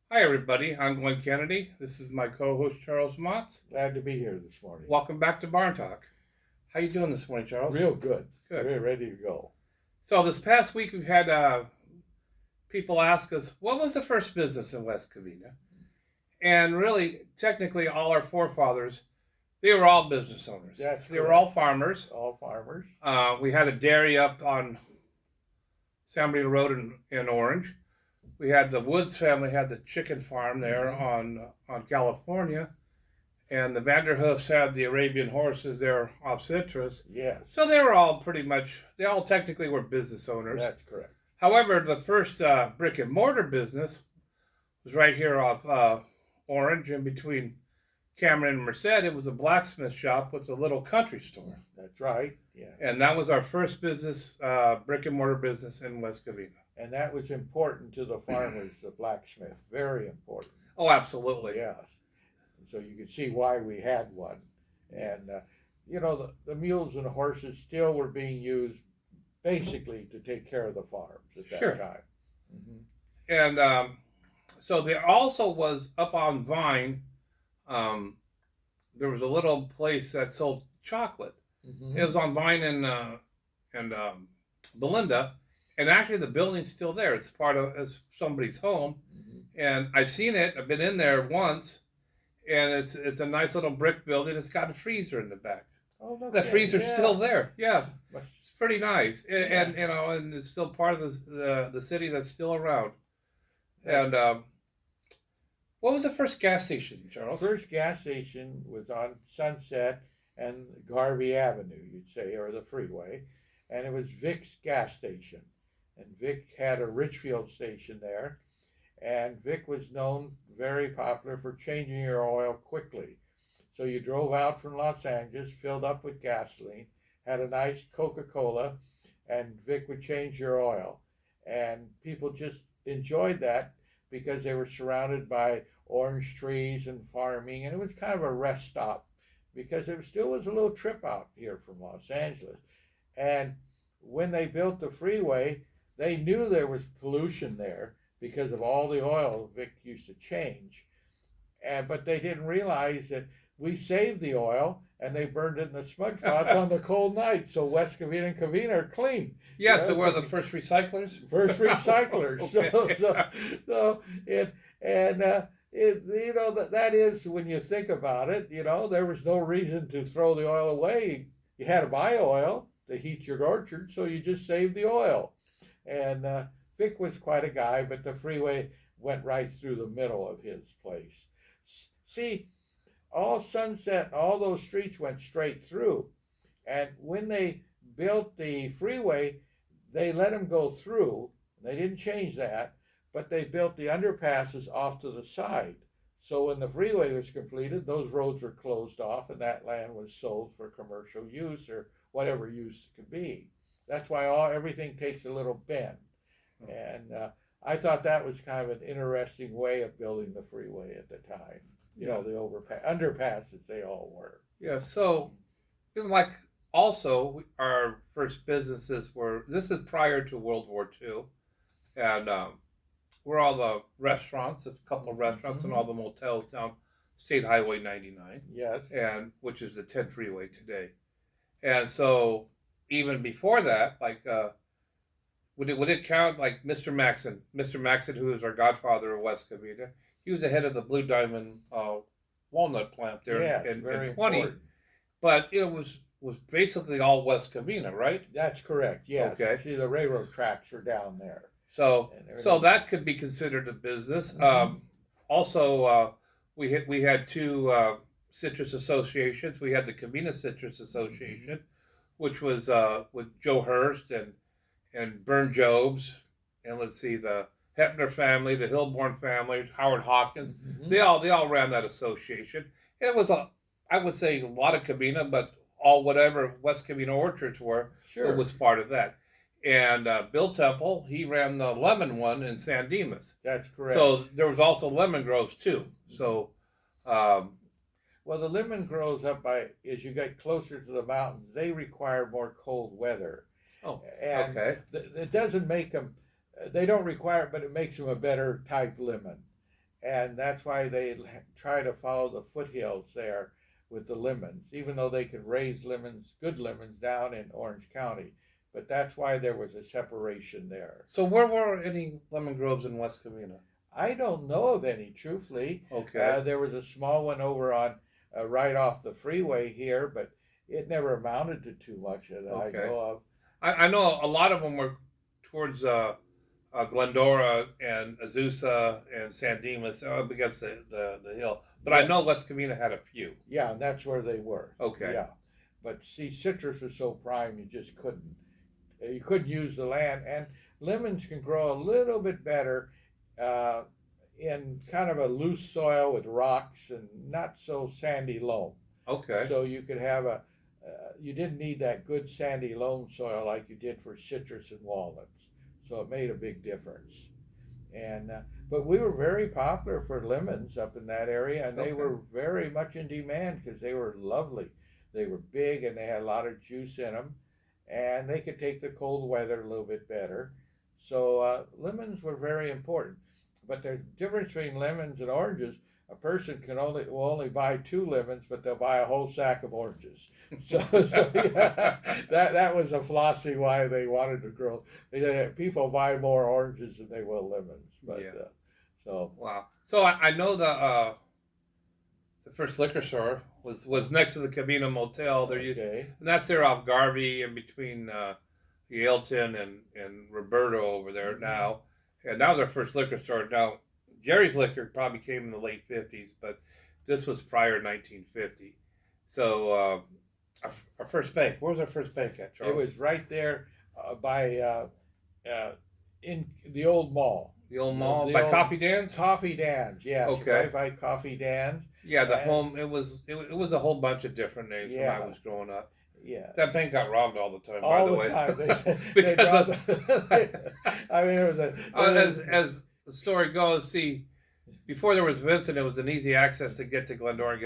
Hi, everybody. I'm Glenn Kennedy. This is my co-host Charles Motz. Glad to be here this morning. Welcome back to Barn Talk. How you doing this morning, Charles? Real good. Good. We're ready to go. So this past week we've had people ask us, what was the first business in West Covina? And really, technically, all our forefathers, they were all business owners. They were all farmers. All farmers. We had a dairy up on San Bernardino Road in Orange. We had the Woods family had the chicken farm there on California, and the Vanderhoofs had the Arabian horses there off Citrus. Yes. So they were all they all technically were business owners. That's correct. However, the first brick and mortar business was right here off Orange, in between Cameron and Merced. It was a blacksmith shop with a little country store. That's right. Yeah. And that was our first business, brick and mortar business in West Covina. And that was important to the farmers, the blacksmith. Very important. Oh, absolutely. Yes. So you can see why we had one. And, the mules and the horses still were being used basically to take care of the farms at that time. Mm-hmm. And so there also was up on Vine, there was a little place that sold chocolate. Mm-hmm. It was on Vine and Belinda. And actually, the building's still there. It's it's somebody's home, and I've seen it. I've been in there once, and it's a nice little brick building. It's got a freezer in the back. Oh, no. The freezer's still there. Yes, it's pretty nice, and it's still part of the city that's still around. And what was the first gas station, Charles? The first gas station was on Sunset and Garvey Avenue, you'd say, or the freeway, and it was Vic's gas station. And Vic had a Richfield station there, and Vic was known, very popular, for changing your oil quickly. So you drove out from Los Angeles, filled up with gasoline, had a nice Coca-Cola, and Vic would change your oil. And people just enjoyed that because they were surrounded by orange trees and farming, and it was kind of a rest stop because it still was a little trip out here from Los Angeles. And when they built the freeway, they knew there was pollution there because of all the oil Vic used to change. But they didn't realize that we saved the oil and they burned it in the smudge pots on the cold night. So West Covina and Covina are clean. Yes, so we're the first recyclers? First recyclers. Okay. That is, when you think about it, there was no reason to throw the oil away. You had to buy oil to heat your orchard, so you just saved the oil. And Vic was quite a guy, but the freeway went right through the middle of his place. See, all Sunset, all those streets went straight through. And when they built the freeway, they let them go through. They didn't change that, but they built the underpasses off to the side. So when the freeway was completed, those roads were closed off and that land was sold for commercial use or whatever use it could be. That's why everything takes a little bend. And I thought that was kind of an interesting way of building the freeway at the time. The underpasses, they all were. Yeah, so, like, also, our first businesses this is prior to World War II, and we're all the restaurants, a couple of restaurants, and all the motels down State Highway 99. Yes. And which is the 10 freeway today. And so, even before that, like, would it count, like, Mr. Maxon, who is our godfather of West Covina, he was the head of the Blue Diamond walnut plant there in 20. Important. But it was basically all West Covina, right? That's correct, yes. Okay. See, the railroad tracks are down there. So that could be considered a business. Also, we had two citrus associations. We had the Covina Citrus Association, which was with Joe Hurst and Bern Jobs, and let's see, the Hepner family, the Hilborn family, Howard Hawkins. They all ran that association. It was I would say a lot of Covina, but all whatever West Covina orchards were, it was part of that. And Bill Temple, he ran the lemon one in San Dimas. That's correct. So there was also lemon groves too. So, well, the lemon grows up as you get closer to the mountains, they require more cold weather. Oh, and okay. It doesn't make them. They don't require it, but it makes them a better type lemon. and that's why they try to follow the foothills there with the lemons, even though they can raise lemons, good lemons, down in Orange County. But that's why there was a separation there. So where were any lemon groves in West Covina? I don't know of any, truthfully. Okay. There was a small one over on right off the freeway here, but it never amounted to too much that I Okay. know of. I know a lot of them were towards Glendora and Azusa and San Dimas up against the hill. But I Yeah. know West Covina had a few. Yeah, and that's where they were. Okay. Yeah, but see, citrus was so prime, you just couldn't. You couldn't use the land, and lemons can grow a little bit better uh, in kind of a loose soil with rocks and not so sandy loam. Okay. So you could have you didn't need that good sandy loam soil like you did for citrus and walnuts. So it made a big difference. And but we were very popular for lemons up in that area, and they Okay. were very much in demand because they were lovely. They were big and they had a lot of juice in them, and they could take the cold weather a little bit better. So lemons were very important. But the difference between lemons and oranges, a person will only buy 2 lemons, but they'll buy a whole sack of oranges. So yeah, that was a philosophy why they wanted to grow. They said people buy more oranges than they will lemons. But Yeah. so Wow. So I know the first liquor store was next to the Covina Motel. There used, okay, and that's there off Garvey in between Yaleton and Roberto over there now. And that was our first liquor store. Now Jerry's Liquor probably came in the late '50s, but this was prior 1950. So our first bank. Where was our first bank at, Charles? it was right there by in the old mall. the old mall the by old Coffee Dan's. Coffee Dan's, yes, Okay. right by Coffee Dan's. Yeah, the And- home. It was a whole bunch of different names when Yeah. I was growing up. Yeah. That bank got robbed all the time. By All the the way, time. They because I mean, it was as the story goes, see, before there was Vincent, it was an easy access to get to Glendora and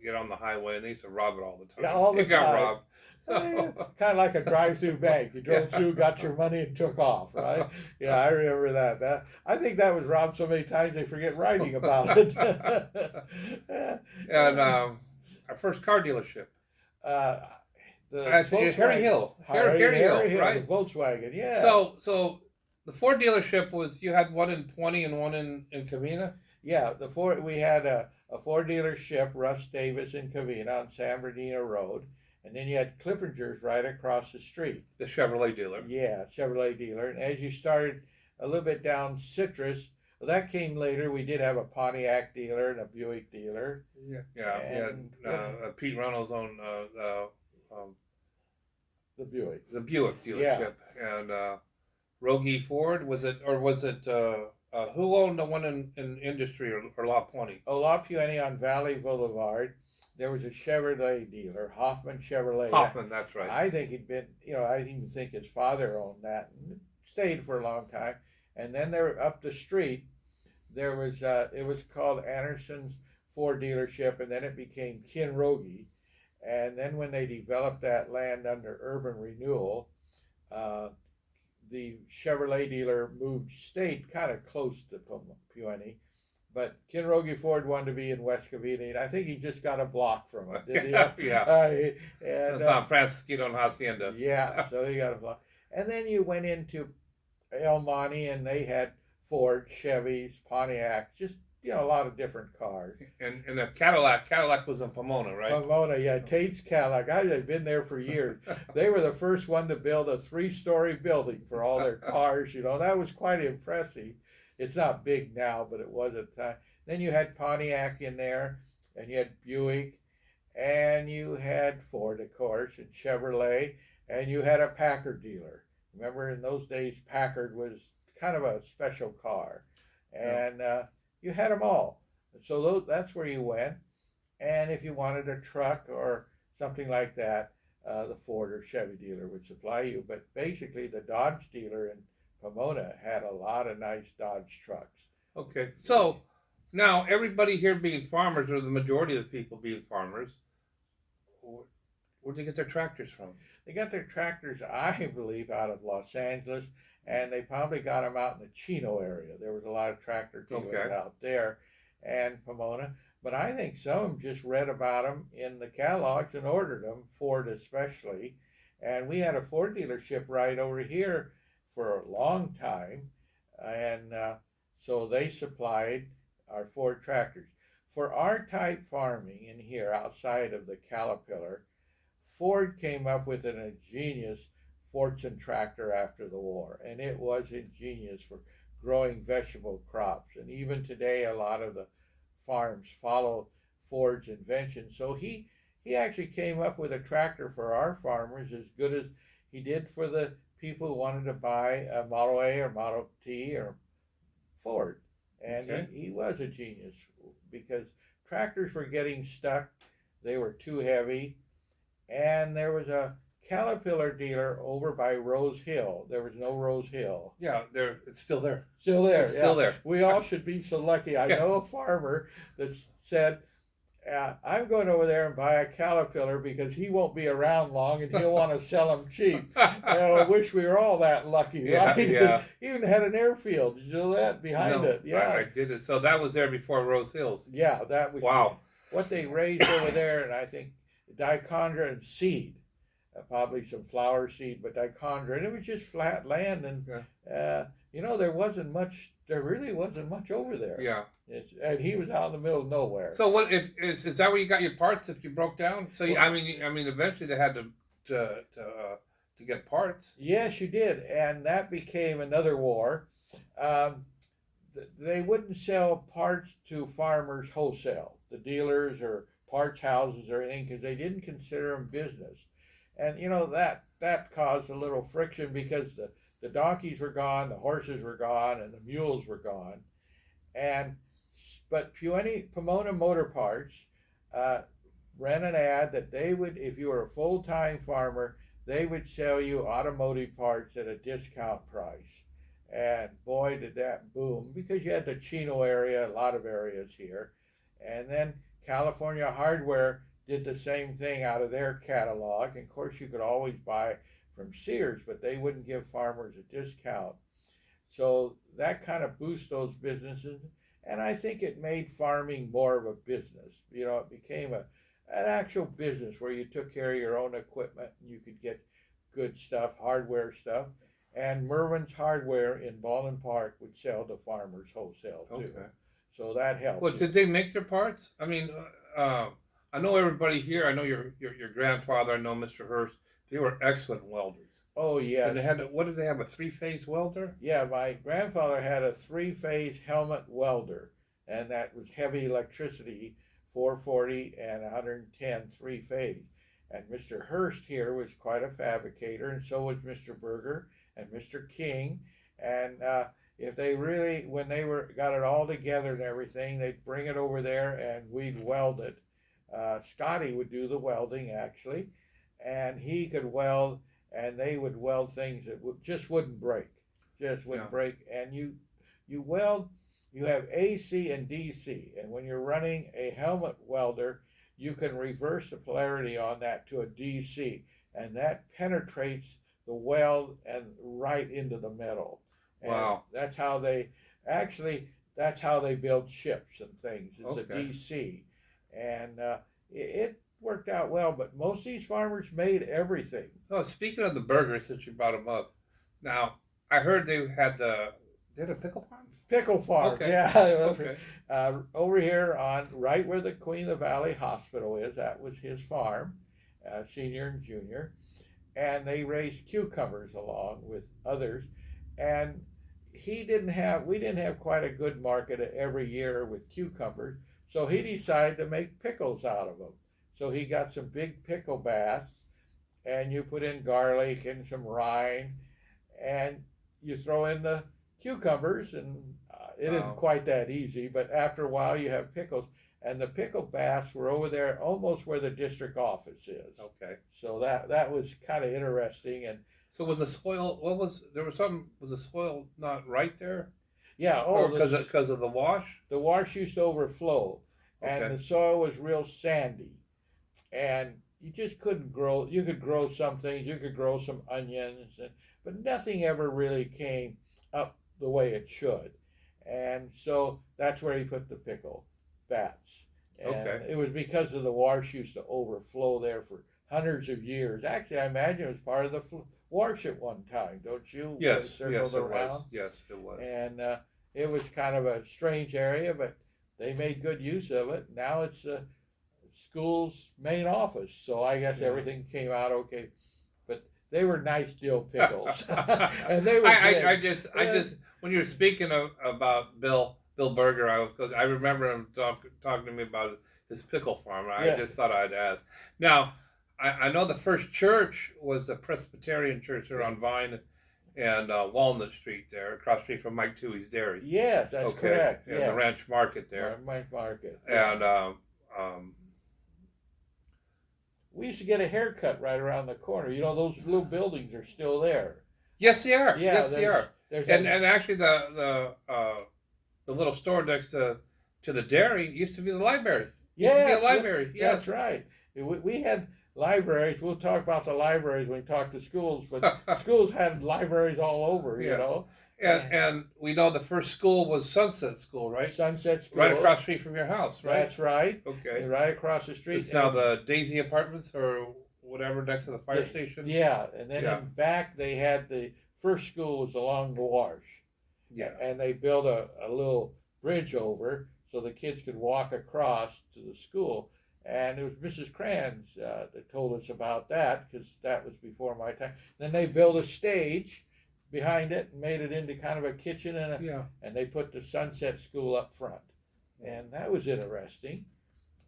get on the highway, and they used to rob it all the time. Yeah, all the it got time. robbed. So, kind of like a drive-through bank. You drove Yeah. through, got your money, and took off. Right? Yeah, I remember that. I think that was robbed so many times they forget writing about it. and our first car dealership. The Actually, Harry Hill. Harry Hill, right? the Volkswagen. Yeah. So the Ford dealership you had one in 20 and one in Covina? Yeah, we had a Ford dealership, Russ Davis in Covina on San Bernardino Road, and then you had Clippinger's right across the street. The Chevrolet dealer. Yeah, Chevrolet dealer. And as you started a little bit down Citrus, well, that came later. We did have a Pontiac dealer and a Buick dealer. Yeah. And- Pete Reynolds owned The Buick. the Buick dealership, and Rogie Ford was it who owned the one in Industry or La Puente? Oh, La Puente on Valley Boulevard. There was a Chevrolet dealer, Hoffman Chevrolet. Hoffman, that's right. I think he'd been, I even think his father owned that and stayed for a long time. And then there, up the street, there was, it was called Anderson's Ford dealership, and then it became Kinrogi. And then when they developed that land under urban renewal, the Chevrolet dealer moved state kind of close to Puente. But Kinrogi Ford wanted to be in West Covina, and I think he just got a block from it. Did he? Yeah. And, That's on Francisquito and Hacienda. yeah, so he got a block. And then you went into El Monte, and they had Ford, Chevys, Pontiacs, just a lot of different cars. And the Cadillac was in Pomona, right? Pomona, yeah, Tate's Cadillac. I had been there for years. They were the first one to build a 3-story building for all their cars. That was quite impressive. It's not big now, but it was at the time. Then you had Pontiac in there, and you had Buick, and you had Ford, of course, and Chevrolet, and you had a Packard dealer. Remember, in those days, Packard was kind of a special car, and you had them all. So that's where you went. And if you wanted a truck or something like that, the Ford or Chevy dealer would supply you. But basically, the Dodge dealer in Pomona had a lot of nice Dodge trucks. Okay, so now everybody here being farmers, or the majority of the people being farmers, where'd they get their tractors from? They got their tractors, I believe, out of Los Angeles, and they probably got them out in the Chino area. There was a lot of tractor dealers Okay. out there. and Pomona. But I think some of them just read about them in the catalogs and ordered them, Ford especially. And we had a Ford dealership right over here for a long time, and so they supplied our Ford tractors. For our type farming in here outside of the Caterpillar, Ford came up with an ingenious Fortune tractor after the war, and it was ingenious for growing vegetable crops. And even today, a lot of the farms follow Ford's invention. So he actually came up with a tractor for our farmers as good as he did for the people who wanted to buy a Model A or Model T or Ford. And Okay. he was a genius because tractors were getting stuck, they were too heavy, and there was a Caterpillar dealer over by Rose Hill. There was no Rose Hill. Yeah, it's still there. Still there. It's still there. We all should be so lucky. I Yeah. know a farmer that said, I'm going over there and buy a Caterpillar because he won't be around long and he'll want to sell them cheap. I wish we were all that lucky, Yeah, right? yeah. He even had an airfield. Did you know that behind No, it? Yeah. I did it. So that was there before Rose Hills. Yeah, that was Wow. what they raised over there, and I think dichondra and seed, probably some flower seed, but dichondra, and it was just flat land, and there wasn't much. There really wasn't much over there. Yeah. And he was out in the middle of nowhere. So what is that where you got your parts if you broke down? So I mean, eventually they had to get parts. Yes, you did, and that became another war. They wouldn't sell parts to farmers wholesale, the dealers or parts houses or anything, because they didn't consider them business. And that caused a little friction because the donkeys were gone, the horses were gone, and the mules were gone. But Pomona Motor Parts ran an ad that they would, if you were a full-time farmer, they would sell you automotive parts at a discount price. And boy, did that boom, because you had the Chino area, a lot of areas here. And then California Hardware did the same thing out of their catalog. And of course, you could always buy from Sears, but they wouldn't give farmers a discount. So that kind of boosted those businesses. And I think it made farming more of a business. It became an actual business where you took care of your own equipment and you could get good stuff, hardware stuff. And Merwin's Hardware in Baldwin Park would sell to farmers wholesale too. Okay. So that helped. Well, did they make their parts? I mean, I know everybody here. I know your grandfather. I know Mr. Hurst. They were excellent welders. Oh yeah. And they had what did they have? A 3-phase welder? Yeah, my grandfather had a 3-phase helmet welder, and that was heavy electricity, 440 and 110 3-phase. And Mr. Hurst here was quite a fabricator, and so was Mr. Berger and Mr. King. And if they really, when they got it all together and everything, they'd bring it over there and we'd weld it. Scotty would do the welding actually, and he could weld, and they would weld things that just wouldn't break, break. And you weld, you have AC and DC, and when you're running a helmet welder, you can reverse the polarity on that to a DC, and that penetrates the weld and right into the metal. And wow. That's how they build ships and things. It's a DC. And it worked out well, but most of these farmers made everything. Oh, speaking of the burgers, since you brought them up, now I heard they had a pickle farm? Pickle farm, okay. Yeah. Okay. Over here on right where the Queen of the Valley Hospital is, that was his farm, senior and junior. And they raised cucumbers along with others. And we didn't have quite a good market every year with cucumbers. So he decided to make pickles out of them. So he got some big pickle baths, and you put in garlic and some rind, and you throw in the cucumbers, and it isn't quite that easy, but after a while you have pickles. And the pickle baths were over there almost where the district office is. Okay. So that was kind of interesting. And so was the soil, was the soil not right there? Yeah, because of the wash? The wash used to overflow, and the soil was real sandy. And you just couldn't grow. You could grow some things. You could grow some onions, but nothing ever really came up the way it should. And so that's where he put the pickle. bats. And Okay. it was because of the wash used to overflow there for hundreds of years. Actually, I imagine it was part of the wash at one time, don't you? Yes, Circled yes, it around. was. Yes, it was. And it was kind of a strange area, but they made good use of it. Now it's the school's main office, so I guess Yeah. everything came out okay. But they were nice dill pickles, and they were big. I just, when you were speaking about Bill Berger, I remember him talking to me about his pickle farm. And Yeah. I just thought I'd ask. Now, I know the first church was the Presbyterian church there on Vine and Walnut Street there, across the street from Mike Toohey's Dairy. Yes, that's correct. And Yeah, the Ranch Market there. Mike Market. And we used to get a haircut right around the corner. You know, those little buildings are still there. yes, they are. Yeah, Yes, they are. There's And actually, the little store next to the dairy used to be the library. Used to be a library. Yes. That's right. We had libraries. We'll talk about the libraries when we talk to schools, but schools had libraries all over, you Yeah. know. And we know the first school was Sunset School, right? Sunset School. Right across the street from your house, right? That's right. Okay. Right across the street. It's now the Daisy Apartments or whatever next to the fire station. Yeah, and then Yeah. in back they had the first school was along the wash. Yeah. And they built a little bridge over so the kids could walk across to the school. And it was Mrs. Kranz that told us about that because that was before my time. Then they built a stage behind it and made it into kind of a kitchen and they put the Sunset School up front. And that was interesting.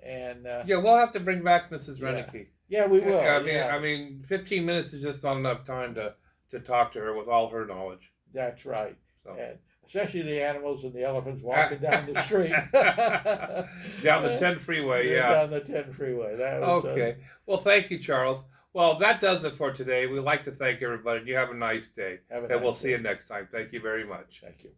And yeah, we'll have to bring back Mrs. Renicky. Yeah, we will. I mean, 15 minutes is just not enough time to talk to her with all her knowledge. That's right. So. And especially the animals and the elephants walking down the street. Down the 10 freeway, yeah. Down the 10 freeway. That was, okay. Well, thank you, Charles. Well, that does it for today. We'd like to thank everybody. You have a nice day. Have a And we'll nice see day. you next time. Thank you very much. Thank you.